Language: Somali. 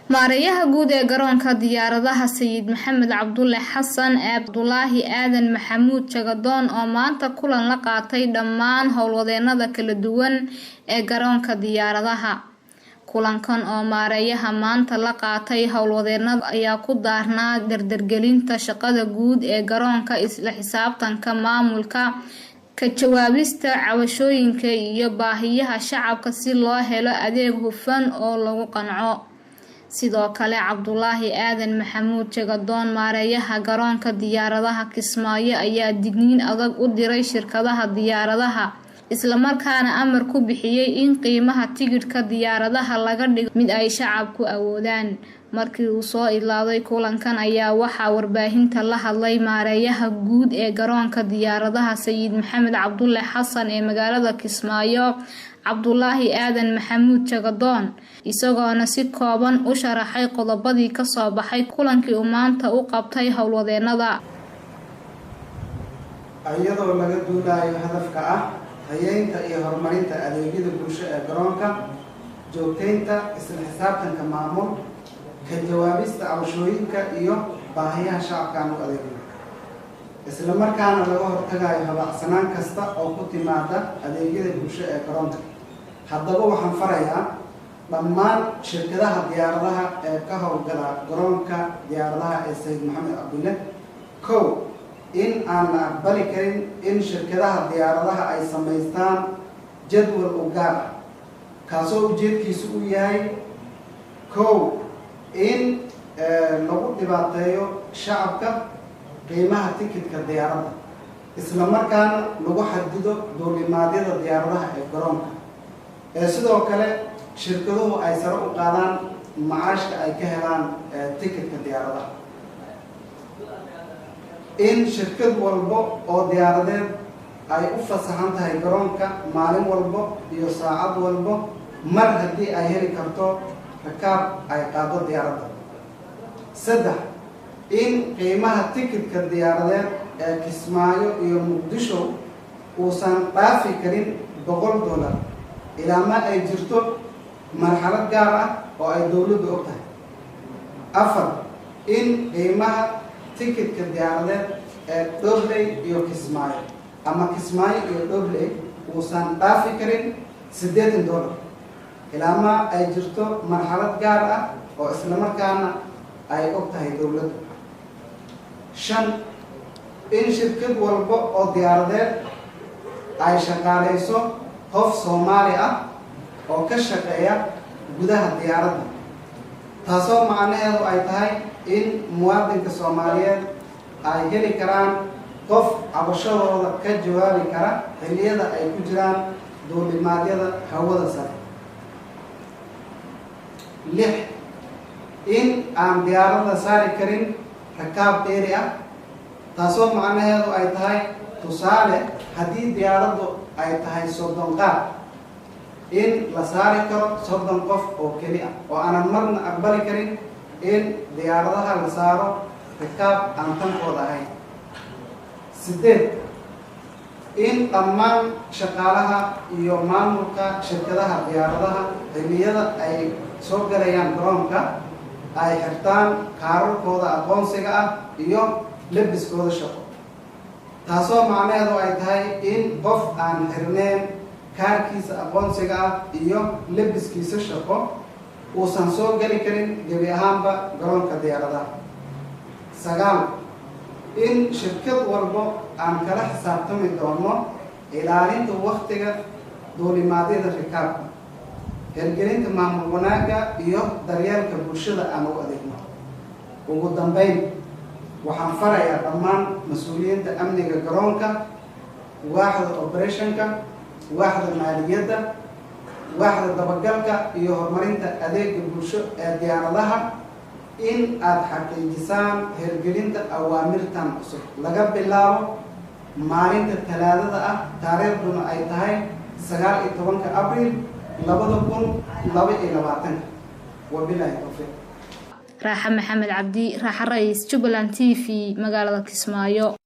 Maareeyaha guud ee garoonka diyaaradaha Sayid Maxamed Cabdulle Xasan Abdullaahi Aadan Maxamuud Jagadoon oo maanta kulan la qaatay dhammaan howlwadeennada kala duwan ee garoonka diyaaradaha. Kulankan oo maareeyaha maanta la qaatay howlwadeennada ayaa ku daarnaa dardargelinta shaqada guud ee garoonka, isla xisaabtanka maamulka, ka jawaabista cabashooyinka iyo baahiyaha shacabka si loo helo adeeg hufan oo lagu qanco. Sidoo kale Cabdullaahi Aadan Maxamuud Jagadoon maareeyaha garoonka diyaaradaha Kismaayo ayaa digniin adag u diray shirkadaha diyaaradaha, isla markaana amar ku bixiyay in qiimaha tigidhka diyaaradaha laga dhigo mid ay shacabku awoodaan. Markii uu soo ilaaday kulankan ayaa waxaa warbaahinta la hadlay maareeyaha guud ee garoonka diyaaradaha Sayid Maxamed Cabdulle Xasan ee magaalada Kismaayo, Cabdullaahi Aadan Maxamuud Jagadoon, isagoona si kooban u sharaxay qodobadii ka soo baxay kulankii uu maanta u qabtay howlwadeennada. Iyadoo laga duulayo hadafka ah hayeynta iyo horumarinta adeegyada bulsho ee garoonka, joogteynta isla xisaabtanka maamul, ka jawaabista cabashooyinka iyo baahiyaha shacabka u adeegyo, isla markaana laga hortagayo habacsanaan kasta oo ku timaada adeegyada bulsho ee garoonka. Haddaba waxaan farayaa dhammaan shirkadaha diyaaradaha ee ka howlgala garoonka diyaaradaha ee Sayid Maxamed Cabdulle kow in aan la aqbali karin in shirkadaha diyaaradaha ay samaystaan jadwal u gaar ah kaasoo ujeedkiisu u yahay kow in lagu dhibaateeyo shacabka qiimaha tikidhka diyaaradda, isla markaana lagu xadido duulimaadyada diyaaradaha ee garoonka. Sidoo kale shirkaduhu ay sare u qaadaan macaashka ay ka helaan tikidhka diyaaradaha. In shirkad walbo oo diyaaradeed ay u fasaxan tahay garoonka maalin walbo iyo saacad walbo mar haddii ay heli karto rakaab ay qaado diyaaradda. saddex in qiimaha tikidhka diyaaradeed ee Kismaayo iyo Muqdisho uusan dhaafi karin $100 ilaa ma ay jirto marxalad gaar ah oo ay dowladdu og tahay. afar in qiimaha tikidhka diyaaradeed ee Dhobley iyo Kismaayo ama Kismaayo iyo Dhobley uusan dhaafi karin $80 ilaa ma ay jirto marxalad gaar ah oo isla markaana ay og tahay dowladdu. shan in shirkad walba oo diyaaradeed ay shaqaaleyso qof Soomaali ah oo ka shaqeeya gudaha diyaaradda, taasoo macnaheedu ay tahay in muwaadinka Soomaaliyeed ay heli karaan qof cabashadooda ka jawaabi kara xilliyada ay ku jiraan duulimaadyada hawada sare. lix in aan diyaaradda saari karin rakaab dheeri ah, taasoo macnaheedu ay tahay tusaale haddii diyaaraddu ay tahay 30 qaad in la saari karo 30 qof oo keli ah, oo aanan marna aqbali karin in diyaaradaha la saaro rakaab aan tankooda ahayn. 8 in dhammaan shaqaalaha iyo maamulka shirkadaha diyaaradaha xilliyada ay soo galayaan garoonka ay xirtaan kaararkooda aqoonsiga ah iyo labiskooda shaqo, taasoo macnaheedu ay tahay in qof aan xirneen kaarkiisa aqoonsiga ah iyo labiskiisa shaqo uusan soo gali karin gebi ahaanba garoonka diyaaradaha. 9 in shirkad walbo aan kala xisaabtami doono ilaalinta waqtiga duulimaadyada rikaabka, hirgelinta maamul wanaagga iyo daryeelka bulshada aan u adeegno. ugu dambeyn waxaan farayaa dhammaan mas-uuliyiinta amniga garoonka, waaxda operationka, waaxda maaliyadda, waaxda dabagalka iyo horumarinta adeega bulsho ee diyaaradaha in aad xaqiijisaan hirgelinta awaamirtan cusub laga bilaabo maalinta Talaadada ah, taariikhduna ay tahay 19 Abriil 2022. wabillahi tawfiiq. Raaxa Maxamed Cabdi, Raaxa Rays, Jubaland TV, magaalada Kismaayo.